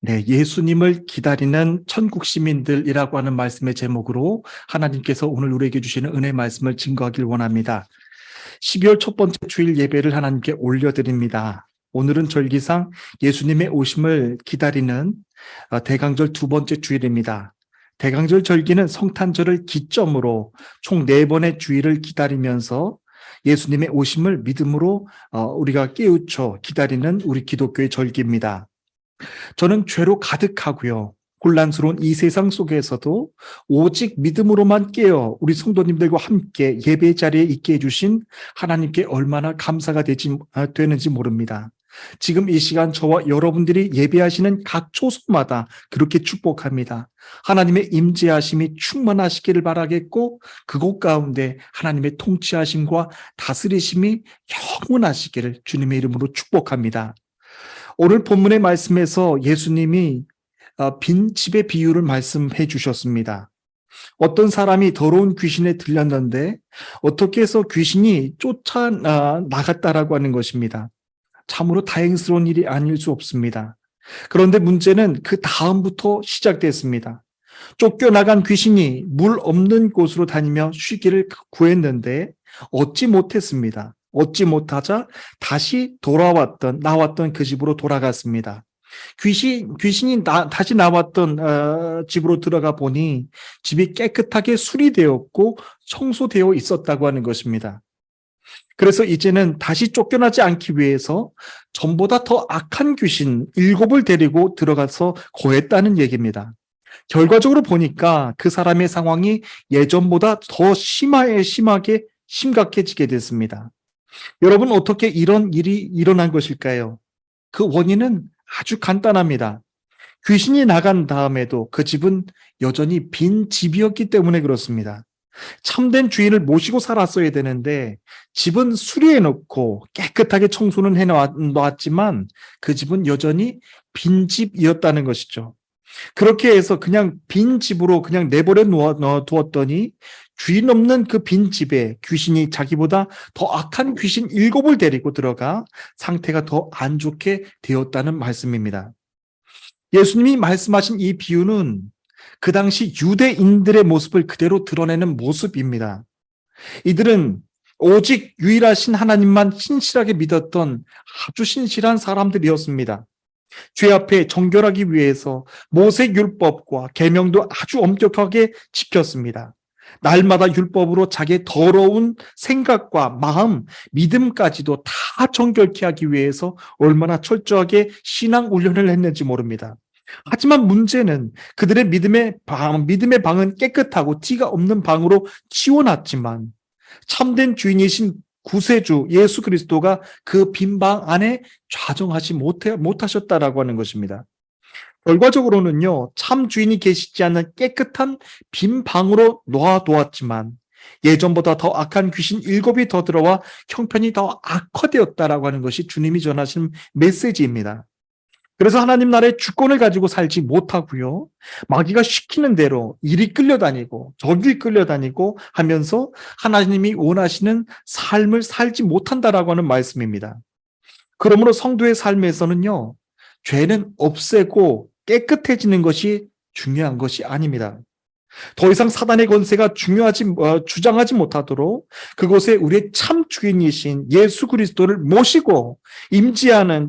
네, 예수님을 기다리는 천국 시민들이라고 하는 말씀의 제목으로 하나님께서 오늘 우리에게 주시는 은혜 말씀을 증거하길 원합니다. 12월 첫 번째 주일 예배를 하나님께 올려드립니다. 오늘은 절기상 예수님의 오심을 기다리는 대강절 두 번째 주일입니다. 대강절 절기는 성탄절을 기점으로 총 4번의 주일을 기다리면서 예수님의 오심을 믿음으로 우리가 깨우쳐 기다리는 우리 기독교의 절기입니다. 저는 죄로 가득하고요. 혼란스러운 이 세상 속에서도 오직 믿음으로만 깨어 우리 성도님들과 함께 예배 자리에 있게 해주신 하나님께 얼마나 감사가 되는지 모릅니다. 지금 이 시간 저와 여러분들이 예배하시는 각 초소마다 그렇게 축복합니다. 하나님의 임재하심이 충만하시기를 바라겠고 그곳 가운데 하나님의 통치하심과 다스리심이 영원하시기를 주님의 이름으로 축복합니다. 오늘 본문의 말씀에서 예수님이 빈 집의 비유를 말씀해 주셨습니다. 어떤 사람이 더러운 귀신에 들렸는데 어떻게 해서 귀신이 쫓아 나갔다라고 하는 것입니다. 참으로 다행스러운 일이 아닐 수 없습니다. 그런데 문제는 그 다음부터 시작됐습니다. 쫓겨나간 귀신이 물 없는 곳으로 다니며 쉬기를 구했는데 얻지 못했습니다. 얻지 못하자 다시 나왔던 그 집으로 돌아갔습니다. 귀신이 다시 나왔던 집으로 들어가 보니 집이 깨끗하게 수리되었고 청소되어 있었다고 하는 것입니다. 그래서 이제는 다시 쫓겨나지 않기 위해서 전보다 더 악한 귀신 7을 데리고 들어가서 거했다는 얘기입니다. 결과적으로 보니까 그 사람의 상황이 예전보다 더 심하게 심각해지게 됐습니다. 여러분, 어떻게 이런 일이 일어난 것일까요? 그 원인은 아주 간단합니다. 귀신이 나간 다음에도 그 집은 여전히 빈 집이었기 때문에 그렇습니다. 참된 주인을 모시고 살았어야 되는데 집은 수리해 놓고 깨끗하게 청소는 해 놓았지만 그 집은 여전히 빈 집이었다는 것이죠. 그렇게 해서 그냥 빈 집으로 그냥 내버려 두었더니 주인 없는 그 빈 집에 귀신이 자기보다 더 악한 귀신 7을 데리고 들어가 상태가 더 안 좋게 되었다는 말씀입니다. 예수님이 말씀하신 이 비유는 그 당시 유대인들의 모습을 그대로 드러내는 모습입니다. 이들은 오직 유일하신 하나님만 신실하게 믿었던 아주 신실한 사람들이었습니다. 죄 앞에 정결하기 위해서 모세율법과 계명도 아주 엄격하게 지켰습니다. 날마다 율법으로 자기의 더러운 생각과 마음, 믿음까지도 다 정결케 하기 위해서 얼마나 철저하게 신앙 훈련을 했는지 모릅니다. 하지만 문제는 그들의 믿음의 방은 깨끗하고 티가 없는 방으로 치워놨지만 참된 주인이신 구세주 예수 그리스도가 그 빈 방 안에 좌정하지 못하셨다라고 하는 것입니다. 결과적으로는요, 참 주인이 계시지 않는 깨끗한 빈 방으로 놓아두었지만 예전보다 더 악한 귀신 7이 더 들어와 형편이 더 악화되었다라고 하는 것이 주님이 전하신 메시지입니다. 그래서 하나님 나라의 주권을 가지고 살지 못하고요. 마귀가 시키는 대로 이리 끌려다니고 저기 끌려다니고 하면서 하나님이 원하시는 삶을 살지 못한다라고 하는 말씀입니다. 그러므로 성도의 삶에서는요. 죄는 없애고 깨끗해지는 것이 중요한 것이 아닙니다. 더 이상 사단의 권세가 주장하지 못하도록 그곳에 우리의 참 주인이신 예수 그리스도를 모시고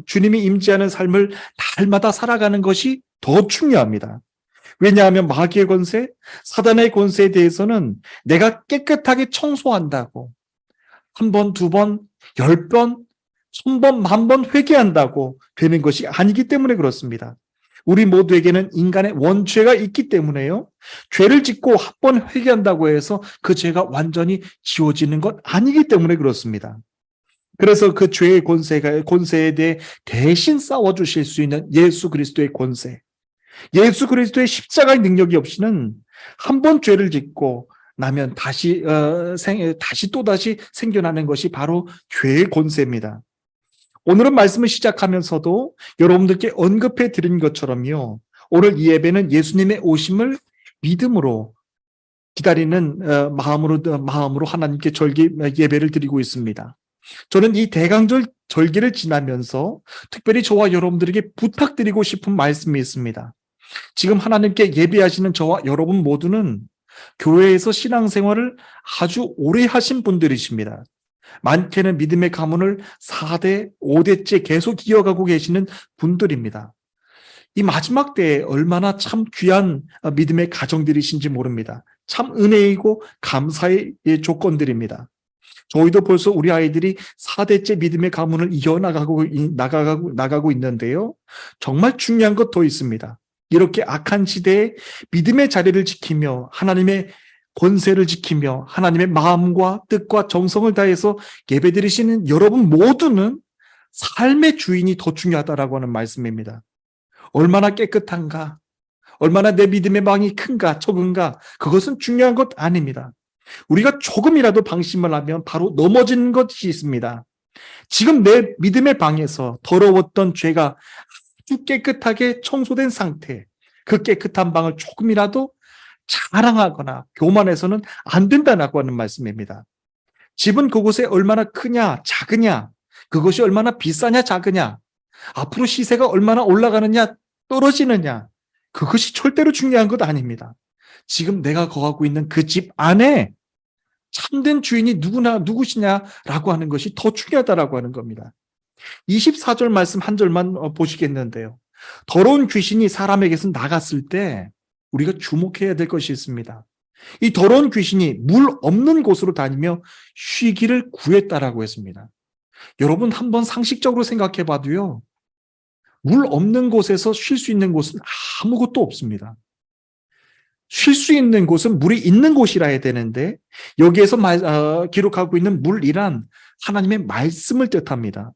주님이 임재하는 삶을 날마다 살아가는 것이 더 중요합니다. 왜냐하면 마귀의 권세, 사단의 권세에 대해서는 내가 깨끗하게 청소한다고 한 번, 두 번, 10번, 1000번, 10,000번 회개한다고 되는 것이 아니기 때문에 그렇습니다. 우리 모두에게는 인간의 원죄가 있기 때문에요. 죄를 짓고 한 번 회개한다고 해서 그 죄가 완전히 지워지는 것 아니기 때문에 그렇습니다. 그래서 그 죄의 권세에 대해 대신 싸워주실 수 있는 예수 그리스도의 권세, 예수 그리스도의 십자가의 능력이 없이는 한 번 죄를 짓고 나면 다시 또다시 생겨나는 것이 바로 죄의 권세입니다. 오늘은 말씀을 시작하면서도 여러분들께 언급해 드린 것처럼요. 오늘 이 예배는 예수님의 오심을 믿음으로 기다리는 마음으로 하나님께 예배를 드리고 있습니다. 저는 이 대강절 절기를 지나면서 특별히 저와 여러분들에게 부탁드리고 싶은 말씀이 있습니다. 지금 하나님께 예배하시는 저와 여러분 모두는 교회에서 신앙생활을 아주 오래 하신 분들이십니다. 많게는 믿음의 가문을 4대, 5대째 계속 이어가고 계시는 분들입니다. 이 마지막 때에 얼마나 참 귀한 믿음의 가정들이신지 모릅니다. 참 은혜이고 감사의 조건들입니다. 저희도 벌써 우리 아이들이 4대째 믿음의 가문을 나가고 있는데요. 정말 중요한 것 더 있습니다. 이렇게 악한 시대에 믿음의 자리를 지키며 하나님의 권세를 지키며 하나님의 마음과 뜻과 정성을 다해서 예배드리시는 여러분 모두는 삶의 주인이 더 중요하다라고 하는 말씀입니다. 얼마나 깨끗한가, 얼마나 내 믿음의 방이 큰가, 적은가, 그것은 중요한 것 아닙니다. 우리가 조금이라도 방심을 하면 바로 넘어지는 것이 있습니다. 지금 내 믿음의 방에서 더러웠던 죄가 아주 깨끗하게 청소된 상태, 그 깨끗한 방을 조금이라도 자랑하거나 교만해서는 안 된다고 하는 말씀입니다. 집은 그곳에 얼마나 크냐, 작으냐, 그것이 얼마나 비싸냐, 작으냐, 앞으로 시세가 얼마나 올라가느냐, 떨어지느냐, 그것이 절대로 중요한 것 아닙니다. 지금 내가 거하고 있는 그 집 안에 참된 주인이 누구시냐라고 하는 것이 더 중요하다라고 하는 겁니다. 24절 말씀 한 절만 보시겠는데요. 더러운 귀신이 사람에게서 나갔을 때 우리가 주목해야 될 것이 있습니다. 이 더러운 귀신이 물 없는 곳으로 다니며 쉬기를 구했다라고 했습니다. 여러분 한번 상식적으로 생각해 봐도요. 물 없는 곳에서 쉴 수 있는 곳은 아무것도 없습니다. 쉴 수 있는 곳은 물이 있는 곳이라 해야 되는데 여기에서 기록하고 있는 물이란 하나님의 말씀을 뜻합니다.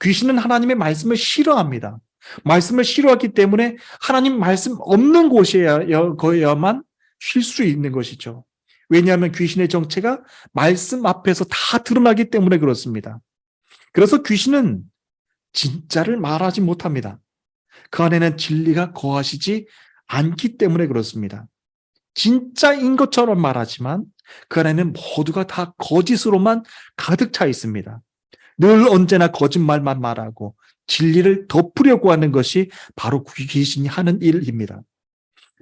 귀신은 하나님의 말씀을 싫어합니다. 말씀을 싫어하기 때문에 하나님 말씀 없는 곳에야만 쉴 수 있는 것이죠. 왜냐하면 귀신의 정체가 말씀 앞에서 다 드러나기 때문에 그렇습니다. 그래서 귀신은 진짜를 말하지 못합니다. 그 안에는 진리가 거하시지 않기 때문에 그렇습니다. 진짜인 것처럼 말하지만 그 안에는 모두가 다 거짓으로만 가득 차 있습니다. 늘 언제나 거짓말만 말하고 진리를 덮으려고 하는 것이 바로 귀신이 하는 일입니다.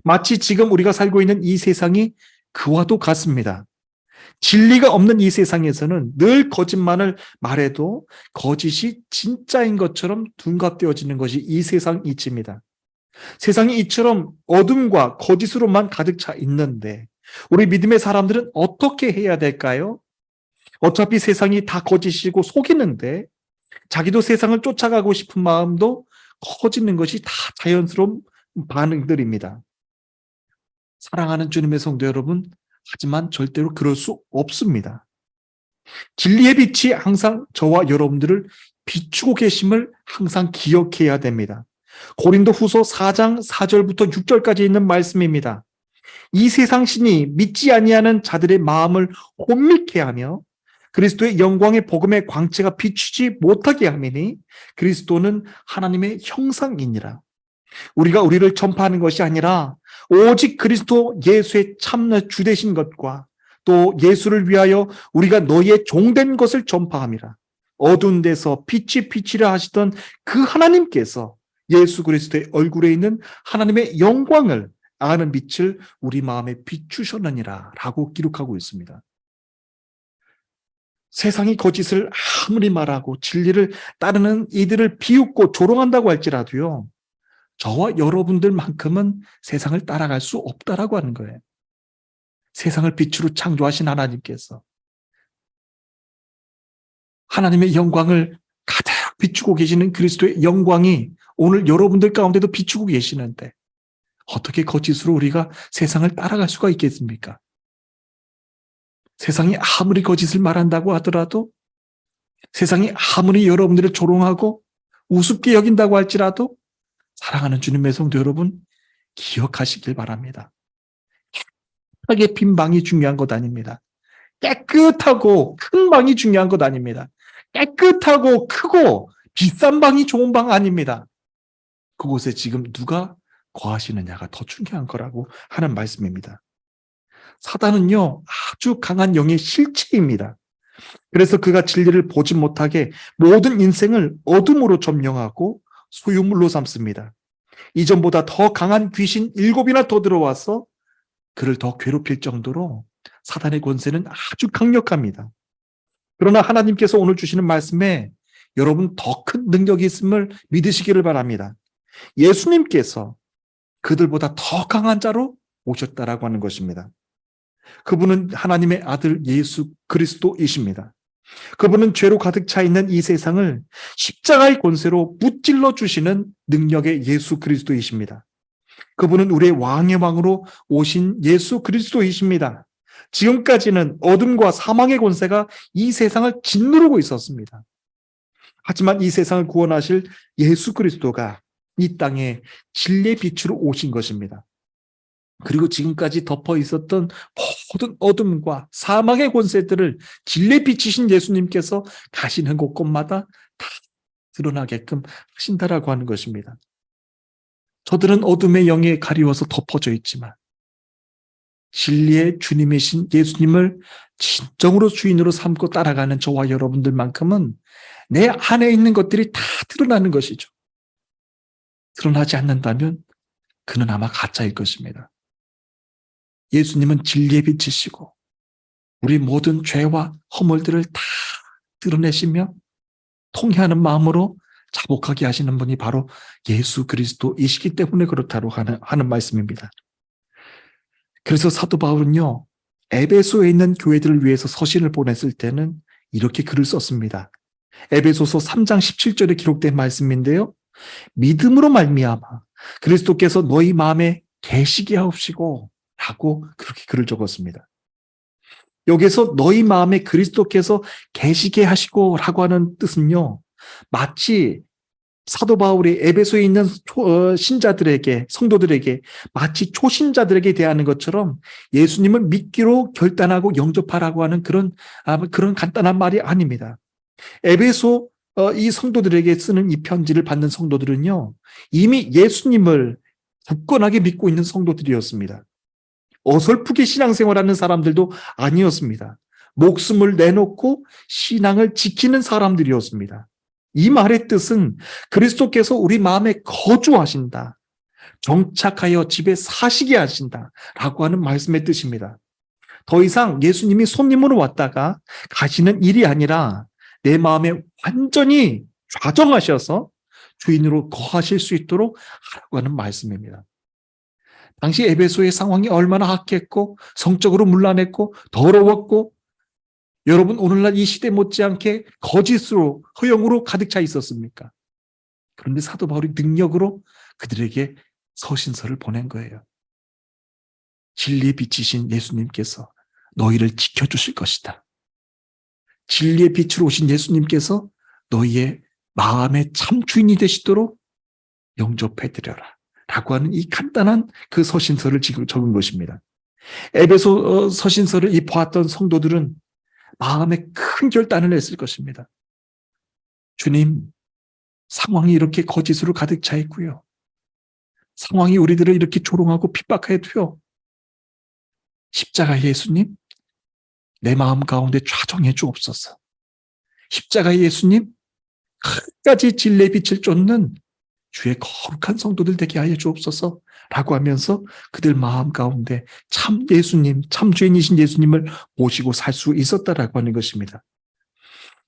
마치 지금 우리가 살고 있는 이 세상이 그와도 같습니다. 진리가 없는 이 세상에서는 늘 거짓말을 말해도 거짓이 진짜인 것처럼 둔갑되어지는 것이 이 세상 이치입니다. 세상이 이처럼 어둠과 거짓으로만 가득 차 있는데 우리 믿음의 사람들은 어떻게 해야 될까요? 어차피 세상이 다 거짓이고 속이는데 자기도 세상을 쫓아가고 싶은 마음도 커지는 것이 다 자연스러운 반응들입니다. 사랑하는 주님의 성도 여러분, 하지만 절대로 그럴 수 없습니다. 진리의 빛이 항상 저와 여러분들을 비추고 계심을 항상 기억해야 됩니다. 고린도후서 4장 4절부터 6절까지 있는 말씀입니다. 이 세상 신이 믿지 아니하는 자들의 마음을 혼미케 하며 그리스도의 영광의 복음의 광채가 비추지 못하게 하매니 그리스도는 하나님의 형상이니라. 우리가 우리를 전파하는 것이 아니라 오직 그리스도 예수의 참 주 되신 것과 또 예수를 위하여 우리가 너희의 종된 것을 전파함이라. 어두운 데서 빛이 비치려 하시던 그 하나님께서 예수 그리스도의 얼굴에 있는 하나님의 영광을 아는 빛을 우리 마음에 비추셨느니라 라고 기록하고 있습니다. 세상이 거짓을 아무리 말하고 진리를 따르는 이들을 비웃고 조롱한다고 할지라도요. 저와 여러분들만큼은 세상을 따라갈 수 없다라고 하는 거예요. 세상을 빛으로 창조하신 하나님께서 하나님의 영광을 가득 비추고 계시는 그리스도의 영광이 오늘 여러분들 가운데도 비추고 계시는데 어떻게 거짓으로 우리가 세상을 따라갈 수가 있겠습니까? 세상이 아무리 거짓을 말한다고 하더라도 세상이 아무리 여러분들을 조롱하고 우습게 여긴다고 할지라도 사랑하는 주님의 성도 여러분 기억하시길 바랍니다. 깨끗하게 빈 방이 중요한 것 아닙니다. 깨끗하고 큰 방이 중요한 것 아닙니다. 깨끗하고 크고 비싼 방이 좋은 방 아닙니다. 그곳에 지금 누가 거하시느냐가 더 중요한 거라고 하는 말씀입니다. 사단은요 아주 강한 영의 실체입니다. 그래서 그가 진리를 보지 못하게 모든 인생을 어둠으로 점령하고 소유물로 삼습니다. 이전보다 더 강한 귀신 7이나 더 들어와서 그를 더 괴롭힐 정도로 사단의 권세는 아주 강력합니다. 그러나 하나님께서 오늘 주시는 말씀에 여러분 더 큰 능력이 있음을 믿으시기를 바랍니다. 예수님께서 그들보다 더 강한 자로 오셨다라고 하는 것입니다. 그분은 하나님의 아들 예수 그리스도이십니다. 그분은 죄로 가득 차 있는 이 세상을 십자가의 권세로 무찔러 주시는 능력의 예수 그리스도이십니다. 그분은 우리의 왕의 왕으로 오신 예수 그리스도이십니다. 지금까지는 어둠과 사망의 권세가 이 세상을 짓누르고 있었습니다. 하지만 이 세상을 구원하실 예수 그리스도가 이 땅에 진리의 빛으로 오신 것입니다. 그리고 지금까지 덮어 있었던 모든 어둠과 사망의 권세들을 진리의 빛이신 예수님께서 가시는 곳곳마다 다 드러나게끔 하신다라고 하는 것입니다. 저들은 어둠의 영에 가리워서 덮어져 있지만 진리의 주님이신 예수님을 진정으로 주인으로 삼고 따라가는 저와 여러분들만큼은 내 안에 있는 것들이 다 드러나는 것이죠. 드러나지 않는다면 그는 아마 가짜일 것입니다. 예수님은 진리의 빛이시고 우리 모든 죄와 허물들을 다 드러내시며 통회하는 마음으로 자복하게 하시는 분이 바로 예수 그리스도이시기 때문에 그렇다고 하는 말씀입니다. 그래서 사도 바울은요, 에베소에 있는 교회들을 위해서 서신을 보냈을 때는 이렇게 글을 썼습니다. 에베소서 3장 17절에 기록된 말씀인데요. 믿음으로 말미암아 그리스도께서 너희 마음에 계시게 하옵시고 라고 그렇게 글을 적었습니다. 여기서 너희 마음에 그리스도께서 계시게 하시고 라고 하는 뜻은요, 마치 사도 바울이 에베소에 있는 신자들에게, 성도들에게 마치 초신자들에게 대하는 것처럼 예수님을 믿기로 결단하고 영접하라고 하는 그런 간단한 말이 아닙니다. 에베소 이 성도들에게 쓰는 이 편지를 받는 성도들은요, 이미 예수님을 굳건하게 믿고 있는 성도들이었습니다. 어설프게 신앙생활하는 사람들도 아니었습니다. 목숨을 내놓고 신앙을 지키는 사람들이었습니다. 이 말의 뜻은 그리스도께서 우리 마음에 거주하신다, 정착하여 집에 사시게 하신다 라고 하는 말씀의 뜻입니다. 더 이상 예수님이 손님으로 왔다가 가시는 일이 아니라 내 마음에 완전히 좌정하셔서 주인으로 거하실 수 있도록 하라고 하는 말씀입니다. 당시 에베소의 상황이 얼마나 악했고 성적으로 문란했고 더러웠고 여러분 오늘날 이 시대 못지않게 거짓으로 허영으로 가득 차 있었습니까? 그런데 사도 바울이 능력으로 그들에게 서신서를 보낸 거예요. 진리의 빛이신 예수님께서 너희를 지켜주실 것이다. 진리의 빛으로 오신 예수님께서 너희의 마음의 참 주인이 되시도록 영접해드려라 라고 하는 이 간단한 그 서신서를 지금 적은 것입니다. 에베소 서신서를 보았던 성도들은 마음에 큰 결단을 했을 것입니다. 주님, 상황이 이렇게 거짓으로 가득 차 있고요. 상황이 우리들을 이렇게 조롱하고 핍박해도요. 십자가 예수님, 내 마음 가운데 좌정해 주옵소서. 십자가 예수님, 끝까지 진리의 빛을 쫓는 주의 거룩한 성도들 되게 하여 주옵소서 라고 하면서 그들 마음 가운데 참 예수님, 참 주인이신 예수님을 모시고 살 수 있었다라고 하는 것입니다.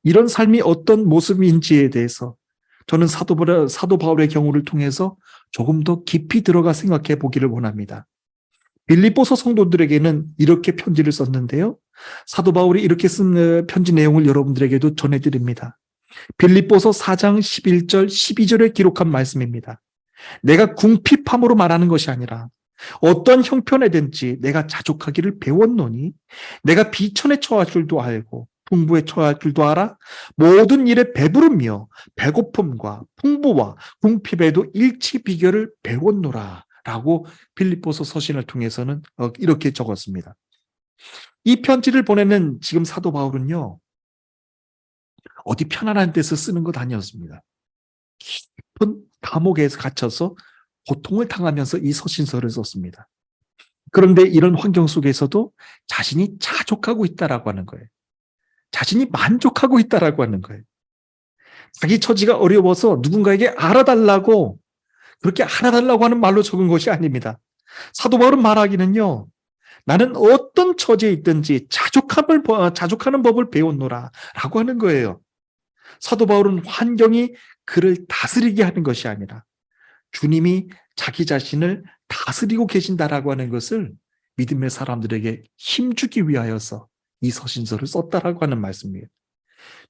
이런 삶이 어떤 모습인지에 대해서 저는 사도 바울의 경우를 통해서 조금 더 깊이 들어가 생각해 보기를 원합니다. 빌립보서 성도들에게는 이렇게 편지를 썼는데요. 사도 바울이 이렇게 쓴 편지 내용을 여러분들에게도 전해드립니다. 빌립보서 4장 11절 12절에 기록한 말씀입니다. 내가 궁핍함으로 말하는 것이 아니라 어떤 형편에든지 내가 자족하기를 배웠노니 내가 비천에 처할 줄도 알고 풍부에 처할 줄도 알아 모든 일에 배부르며 배고픔과 풍부와 궁핍에도 일치 비결을 배웠노라 라고 빌립보서 서신을 통해서는 이렇게 적었습니다. 이 편지를 보내는 지금 사도 바울은요, 어디 편안한 데서 쓰는 것 아니었습니다. 깊은 감옥에서 갇혀서 고통을 당하면서 이 서신서를 썼습니다. 그런데 이런 환경 속에서도 자신이 자족하고 있다라고 하는 거예요. 자신이 만족하고 있다라고 하는 거예요. 자기 처지가 어려워서 누군가에게 알아달라고 그렇게 알아달라고 하는 말로 적은 것이 아닙니다. 사도 바울은 말하기는요. 나는 어떤 처지에 있든지 자족하는 법을 배웠노라 라고 하는 거예요. 사도 바울은 환경이 그를 다스리게 하는 것이 아니라 주님이 자기 자신을 다스리고 계신다라고 하는 것을 믿음의 사람들에게 힘주기 위하여서 이 서신서를 썼다라고 하는 말씀이에요.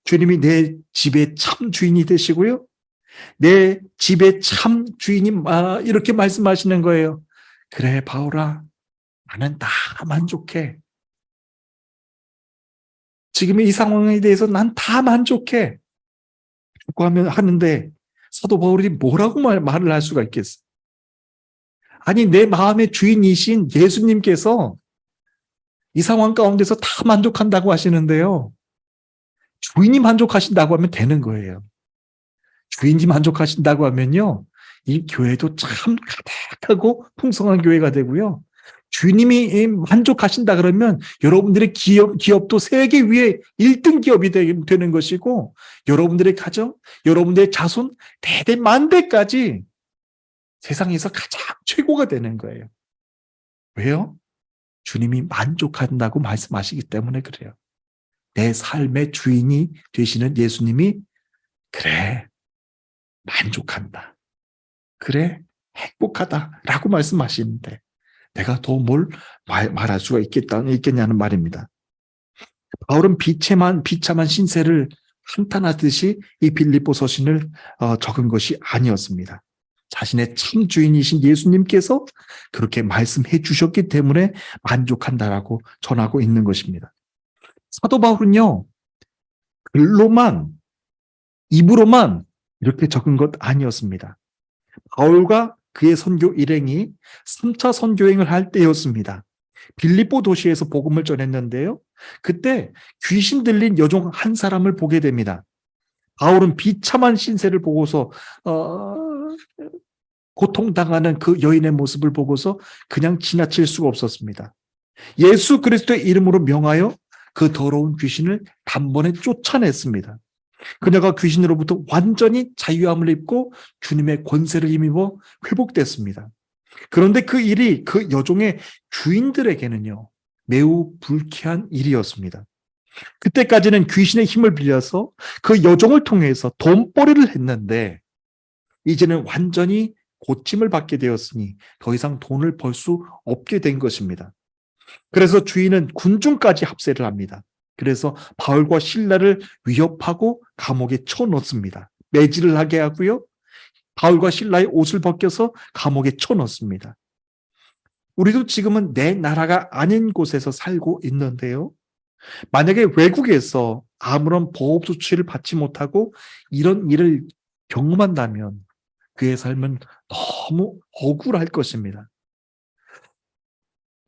주님이 내 집의 참 주인이 되시고요. 내 집의 참 주인이 이렇게 말씀하시는 거예요. 그래 바울아, 나는 다 만족해. 지금의 이 상황에 대해서 난 다 만족해. 라고 하는데 사도 바울이 뭐라고 말을 할 수가 있겠어? 아니 내 마음의 주인이신 예수님께서 이 상황 가운데서 다 만족한다고 하시는데요. 주인이 만족하신다고 하면 되는 거예요. 주인이 만족하신다고 하면요. 이 교회도 참 가득하고 풍성한 교회가 되고요. 주님이 만족하신다 그러면 여러분들의 기업도 세계 위에 1등 기업이 되는 것이고 여러분들의 가정, 여러분들의 자손, 대대 만대까지 세상에서 가장 최고가 되는 거예요. 왜요? 주님이 만족한다고 말씀하시기 때문에 그래요. 내 삶의 주인이 되시는 예수님이 그래, 만족한다. 그래, 행복하다라고 말씀하시는데 내가 더 뭘 말할 수가 있겠냐는 말입니다. 바울은 비참한 신세를 한탄하듯이 이 빌립보 서신을 적은 것이 아니었습니다. 자신의 참 주인이신 예수님께서 그렇게 말씀해 주셨기 때문에 만족한다라고 전하고 있는 것입니다. 사도 바울은요, 글로만, 입으로만 이렇게 적은 것 아니었습니다. 바울과 그의 선교 일행이 3차 선교행을 할 때였습니다. 빌립보 도시에서 복음을 전했는데요. 그때 귀신 들린 여종 한 사람을 보게 됩니다. 바울은 비참한 신세를 보고서 고통당하는 그 여인의 모습을 보고서 그냥 지나칠 수가 없었습니다. 예수 그리스도의 이름으로 명하여 그 더러운 귀신을 단번에 쫓아냈습니다. 그녀가 귀신으로부터 완전히 자유함을 입고 주님의 권세를 힘입어 회복됐습니다. 그런데 그 일이 그 여종의 주인들에게는요, 매우 불쾌한 일이었습니다. 그때까지는 귀신의 힘을 빌려서 그 여종을 통해서 돈벌이를 했는데 이제는 완전히 고침을 받게 되었으니 더 이상 돈을 벌 수 없게 된 것입니다. 그래서 주인은 군중까지 합세를 합니다. 그래서 바울과 실라를 위협하고 감옥에 쳐넣습니다. 매질을 하게 하고요. 바울과 실라의 옷을 벗겨서 감옥에 쳐넣습니다. 우리도 지금은 내 나라가 아닌 곳에서 살고 있는데요. 만약에 외국에서 아무런 보호 조치를 받지 못하고 이런 일을 경험한다면 그의 삶은 너무 억울할 것입니다.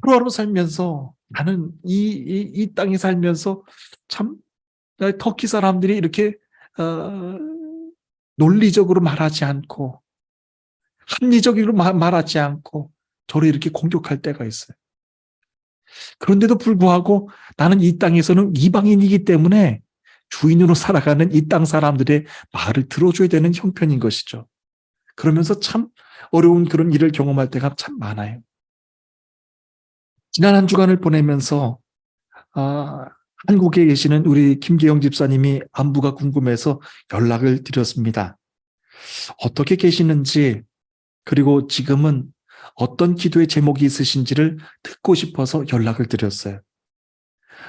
하루하루 살면서 나는 이 땅에 살면서 참 터키 사람들이 이렇게 논리적으로 말하지 않고 합리적으로 말하지 않고 저를 이렇게 공격할 때가 있어요. 그런데도 불구하고 나는 이 땅에서는 이방인이기 때문에 주인으로 살아가는 이 땅 사람들의 말을 들어줘야 되는 형편인 것이죠. 그러면서 참 어려운 그런 일을 경험할 때가 참 많아요. 지난 한 주간을 보내면서 한국에 계시는 우리 김계영 집사님이 안부가 궁금해서 연락을 드렸습니다. 어떻게 계시는지 그리고 지금은 어떤 기도의 제목이 있으신지를 듣고 싶어서 연락을 드렸어요.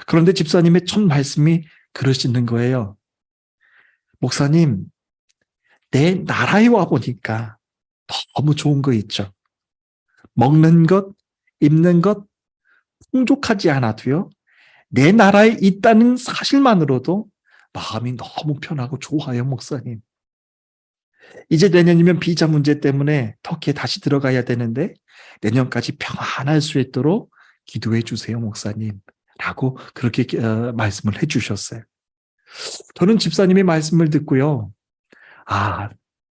그런데 집사님의 첫 말씀이 그러시는 거예요. 목사님, 내 나라에 와보니까 너무 좋은 거 있죠. 먹는 것, 입는 것 풍족하지 않아도요. 내 나라에 있다는 사실만으로도 마음이 너무 편하고 좋아요, 목사님. 이제 내년이면 비자 문제 때문에 터키에 다시 들어가야 되는데 내년까지 평안할 수 있도록 기도해 주세요, 목사님. 라고 그렇게 말씀을 해 주셨어요. 저는 집사님의 말씀을 듣고요.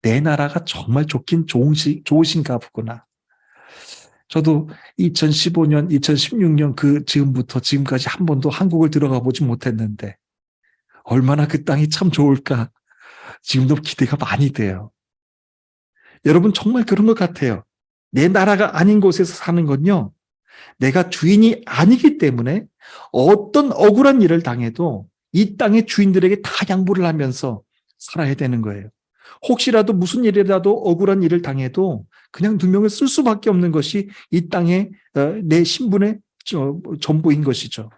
내 나라가 정말 좋으신가 보구나. 저도 2015년, 2016년 그 지금부터 지금까지 한 번도 한국을 들어가 보지 못했는데 얼마나 그 땅이 참 좋을까. 지금도 기대가 많이 돼요. 여러분 정말 그런 것 같아요. 내 나라가 아닌 곳에서 사는 건요. 내가 주인이 아니기 때문에 어떤 억울한 일을 당해도 이 땅의 주인들에게 다 양보를 하면서 살아야 되는 거예요. 혹시라도 무슨 일이라도 억울한 일을 당해도 그냥 누명을 쓸 수밖에 없는 것이 이 땅의 내 신분의 전부인 것이죠.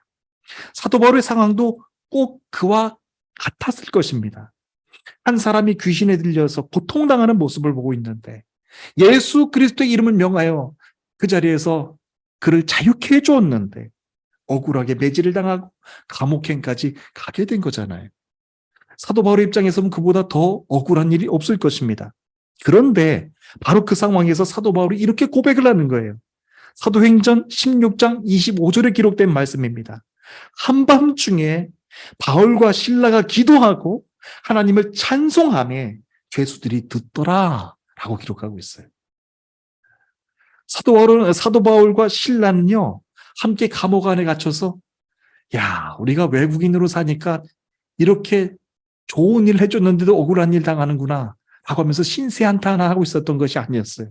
사도 바울의 상황도 꼭 그와 같았을 것입니다. 한 사람이 귀신에 들려서 고통당하는 모습을 보고 있는데 예수 그리스도의 이름을 명하여 그 자리에서 그를 자유케 해주었는데 억울하게 매질을 당하고 감옥행까지 가게 된 거잖아요. 사도 바울의 입장에서는 그보다 더 억울한 일이 없을 것입니다. 그런데 바로 그 상황에서 사도 바울이 이렇게 고백을 하는 거예요. 사도행전 16장 25절에 기록된 말씀입니다. 한밤중에 바울과 실라가 기도하고 하나님을 찬송하며 죄수들이 듣더라 라고 기록하고 있어요. 사도 바울과 실라는요, 함께 감옥 안에 갇혀서, 야, 우리가 외국인으로 사니까 이렇게 좋은 일 해줬는데도 억울한 일 당하는구나 라고 하면서 신세 한탄하고 있었던 것이 아니었어요.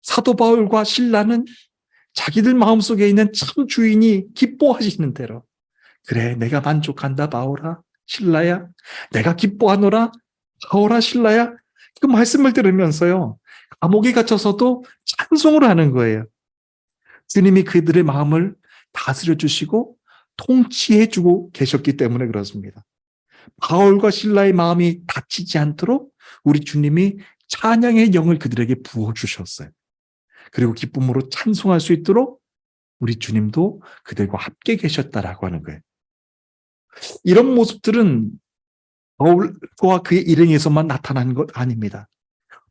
사도 바울과 실라는 자기들 마음속에 있는 참 주인이 기뻐하시는 대로, 그래, 내가 만족한다, 바울아, 실라야. 내가 기뻐하노라, 바울아, 실라야. 그 말씀을 들으면서요, 감옥에 갇혀서도 찬송을 하는 거예요. 주님이 그들의 마음을 다스려 주시고 통치해 주고 계셨기 때문에 그렇습니다. 바울과 실라의 마음이 다치지 않도록 우리 주님이 찬양의 영을 그들에게 부어주셨어요. 그리고 기쁨으로 찬송할 수 있도록 우리 주님도 그들과 함께 계셨다라고 하는 거예요. 이런 모습들은 바울과 그의 일행에서만 나타나는 것 아닙니다.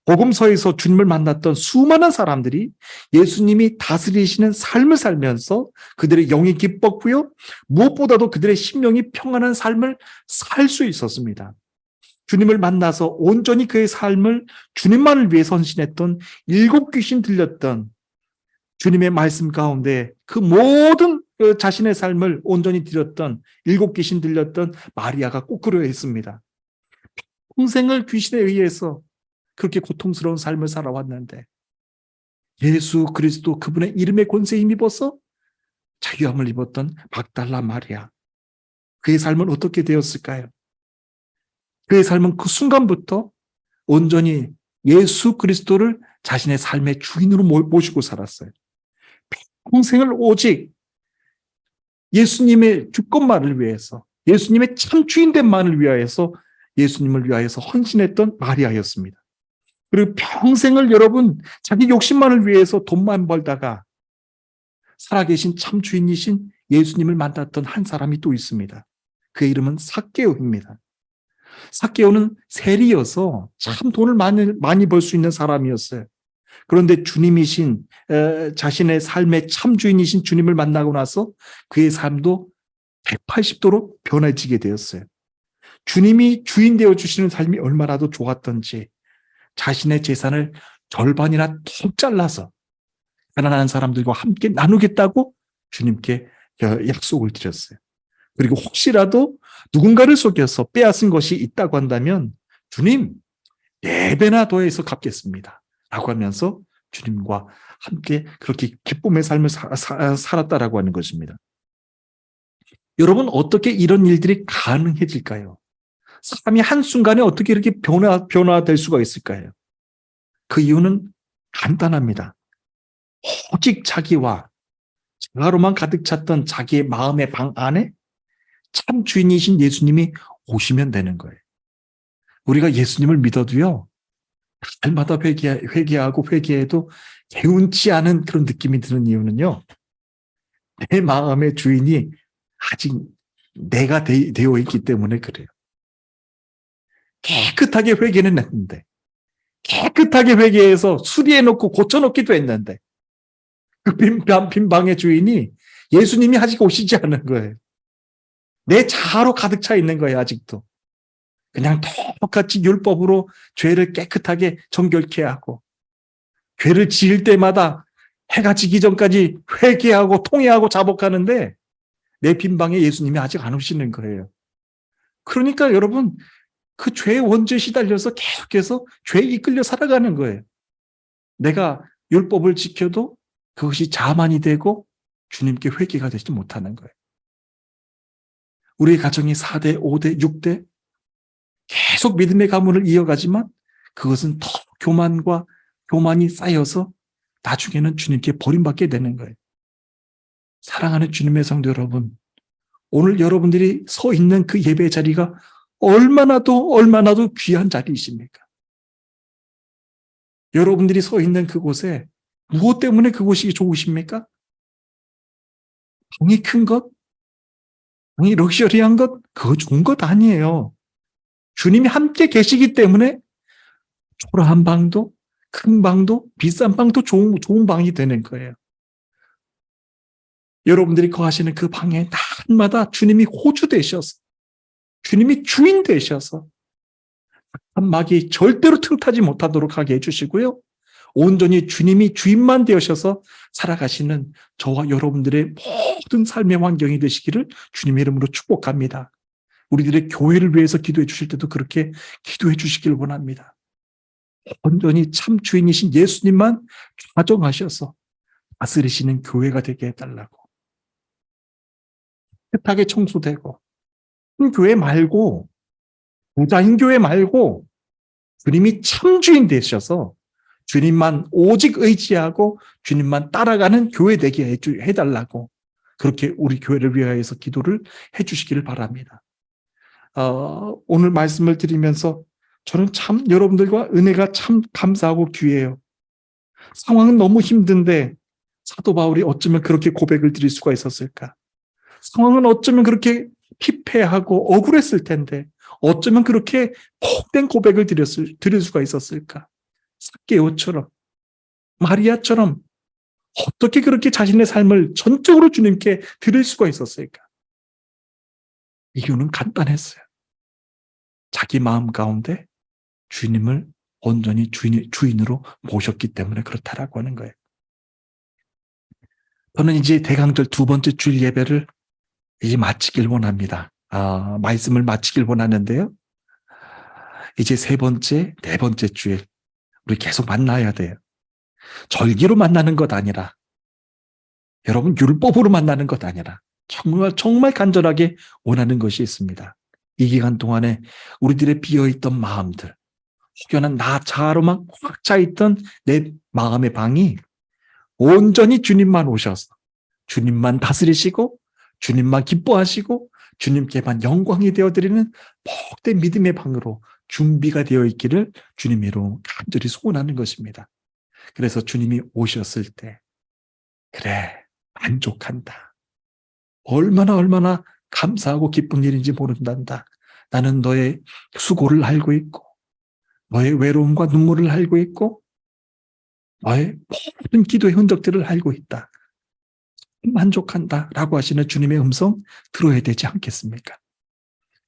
복음서에서 주님을 만났던 수많은 사람들이 예수님이 다스리시는 삶을 살면서 그들의 영이 기뻤고요. 무엇보다도 그들의 심령이 평안한 삶을 살 수 있었습니다. 주님을 만나서 온전히 그의 삶을 주님만을 위해 헌신했던 7 귀신 들렸던 주님의 말씀 가운데 그 모든 자신의 삶을 온전히 드렸던 7 귀신 들렸던 마리아가 꼭 그러했습니다. 평생을 귀신에 의해서 그렇게 고통스러운 삶을 살아왔는데 예수 그리스도 그분의 이름의 권세에 힘입어서 자유함을 입었던 막달라 마리아, 그의 삶은 어떻게 되었을까요? 그의 삶은 그 순간부터 온전히 예수 그리스도를 자신의 삶의 주인으로 모시고 살았어요. 평생을 오직 예수님의 주권만을 위해서, 예수님의 참 주인됨만을 위하여서, 예수님을 위하여서 헌신했던 마리아였습니다. 그리고 평생을 여러분 자기 욕심만을 위해서 돈만 벌다가 살아계신 참 주인이신 예수님을 만났던 한 사람이 또 있습니다. 그의 이름은 삭개오입니다. 삭개오는 세리여서 참 돈을 많이 벌 수 있는 사람이었어요. 그런데 주님이신 자신의 삶의 참 주인이신 주님을 만나고 나서 그의 삶도 180도로 변해지게 되었어요. 주님이 주인 되어 주시는 삶이 얼마나 더 좋았던지 자신의 재산을 절반이나 툭 잘라서 가난한 사람들과 함께 나누겠다고 주님께 약속을 드렸어요. 그리고 혹시라도 누군가를 속여서 빼앗은 것이 있다고 한다면 주님 4배나 더해서 갚겠습니다 라고 하면서 주님과 함께 그렇게 기쁨의 삶을 살았다라고 하는 것입니다. 여러분 어떻게 이런 일들이 가능해질까요? 사람이 한순간에 어떻게 이렇게 변화될 수가 있을까요? 그 이유는 간단합니다. 오직 자기와 자가로만 가득 찼던 자기의 마음의 방 안에 참 주인이신 예수님이 오시면 되는 거예요. 우리가 예수님을 믿어도요, 날마다 회개하고 회개해도 개운치 않은 그런 느낌이 드는 이유는요, 내 마음의 주인이 아직 내가 되어 있기 때문에 그래요. 깨끗하게 회개는 했는데, 깨끗하게 회개해서 수리해놓고 고쳐놓기도 했는데, 그 빈 방의 주인이 예수님이 아직 오시지 않은 거예요. 내 자아로 가득 차 있는 거예요, 아직도. 그냥 똑같이 율법으로 죄를 깨끗하게 정결케 하고, 죄를 지을 때마다 해가 지기 전까지 회개하고 통회하고 자복하는데, 내 빈 방에 예수님이 아직 안 오시는 거예요. 그러니까 여러분, 그 죄의 원죄에 시달려서 계속해서 죄에 이끌려 살아가는 거예요. 내가 율법을 지켜도 그것이 자만이 되고 주님께 회개가 되지 못하는 거예요. 우리의 가정이 4대, 5대, 6대 계속 믿음의 가문을 이어가지만 그것은 더 교만이 쌓여서 나중에는 주님께 버림받게 되는 거예요. 사랑하는 주님의 성도 여러분, 오늘 여러분들이 서 있는 그 예배 자리가 얼마나도 귀한 자리이십니까? 여러분들이 서 있는 그곳에 무엇 때문에 그곳이 좋으십니까? 방이 큰 것? 방이 럭셔리한 것? 그거 좋은 것 아니에요. 주님이 함께 계시기 때문에 초라한 방도, 큰 방도, 비싼 방도 좋은 방이 되는 거예요. 여러분들이 거하시는 그 방에 날마다 주님이 호주 되셔서, 주님이 주인 되셔서 마귀 절대로 틈타지 못하도록 하게 해주시고요. 온전히 주님이 주인만 되셔서 살아가시는 저와 여러분들의 모든 삶의 환경이 되시기를 주님의 이름으로 축복합니다. 우리들의 교회를 위해서 기도해 주실 때도 그렇게 기도해 주시길 원합니다. 온전히 참 주인이신 예수님만 좌정하셔서 다스리시는 교회가 되게 해달라고. 깨끗하게 청소되고, 교회 말고, 부자인 교회 말고 주님이 참 주인 되셔서 주님만 오직 의지하고 주님만 따라가는 교회 되게 해달라고, 그렇게 우리 교회를 위하여서 기도를 해주시기를 바랍니다. 오늘 말씀을 드리면서 저는 참 여러분들과 은혜가 참 감사하고 귀해요. 상황은 너무 힘든데 사도 바울이 어쩌면 그렇게 고백을 드릴 수가 있었을까? 상황은 어쩌면 그렇게 피폐하고 억울했을 텐데 어쩌면 그렇게 복된 고백을 드릴 수가 있었을까? 삭개오처럼, 마리아처럼 어떻게 그렇게 자신의 삶을 전적으로 주님께 드릴 수가 있었을까? 이유는 간단했어요. 자기 마음 가운데 주님을 온전히 주인으로 모셨기 때문에 그렇다라고 하는 거예요. 저는 이제 대강절 2번째 주일 예배를 이제 마치길 원합니다. 말씀을 마치길 원하는데요. 이제 3번째, 4번째 주일 우리 계속 만나야 돼요. 절기로 만나는 것 아니라, 여러분 율법으로 만나는 것 아니라 정말 간절하게 원하는 것이 있습니다. 이 기간 동안에 우리들의 비어있던 마음들, 혹여나 나 자아로만 꽉 차있던 내 마음의 방이 온전히 주님만 오셔서 주님만 다스리시고 주님만 기뻐하시고 주님께만 영광이 되어드리는 복된 믿음의 방으로 준비가 되어 있기를 주님으로 간절히 소원하는 것입니다. 그래서 주님이 오셨을 때 그래, 만족한다. 얼마나 감사하고 기쁜 일인지 모른단다. 나는 너의 수고를 알고 있고 너의 외로움과 눈물을 알고 있고 너의 모든 기도의 흔적들을 알고 있다. 만족한다 라고 하시는 주님의 음성 들어야 되지 않겠습니까?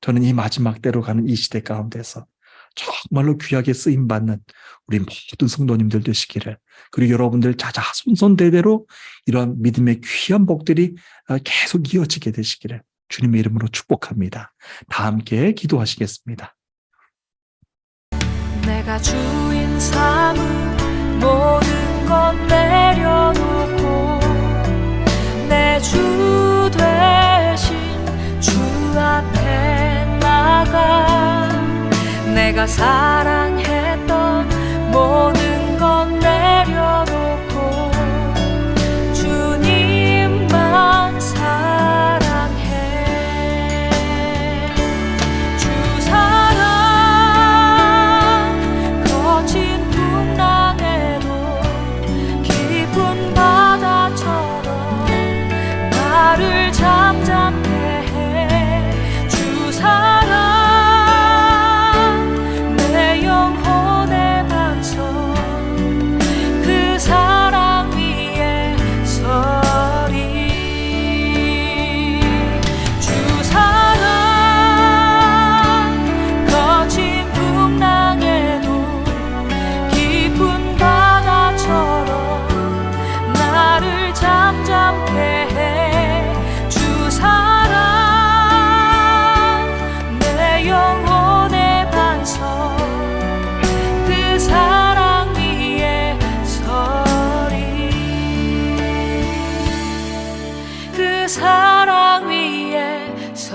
저는 이 마지막 때로 가는 이 시대 가운데서 정말로 귀하게 쓰임받는 우리 모든 성도님들 되시기를, 그리고 여러분들 자자손손대대로 이런 믿음의 귀한 복들이 계속 이어지게 되시기를 주님의 이름으로 축복합니다. 다 함께 기도하시겠습니다. 내가 주인 삼은 모든 것 내려놓고 내 주 되신 주 앞에 나가 내가 사랑했던 모든 것 내려놓고 주님만 사랑해. 주 사랑 거친 풍랑에도 깊은 바다처럼 나를 잠잠케 해. 주 사랑 내 영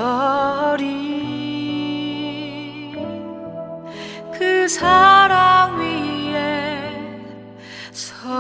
서리 그 사랑 위에 서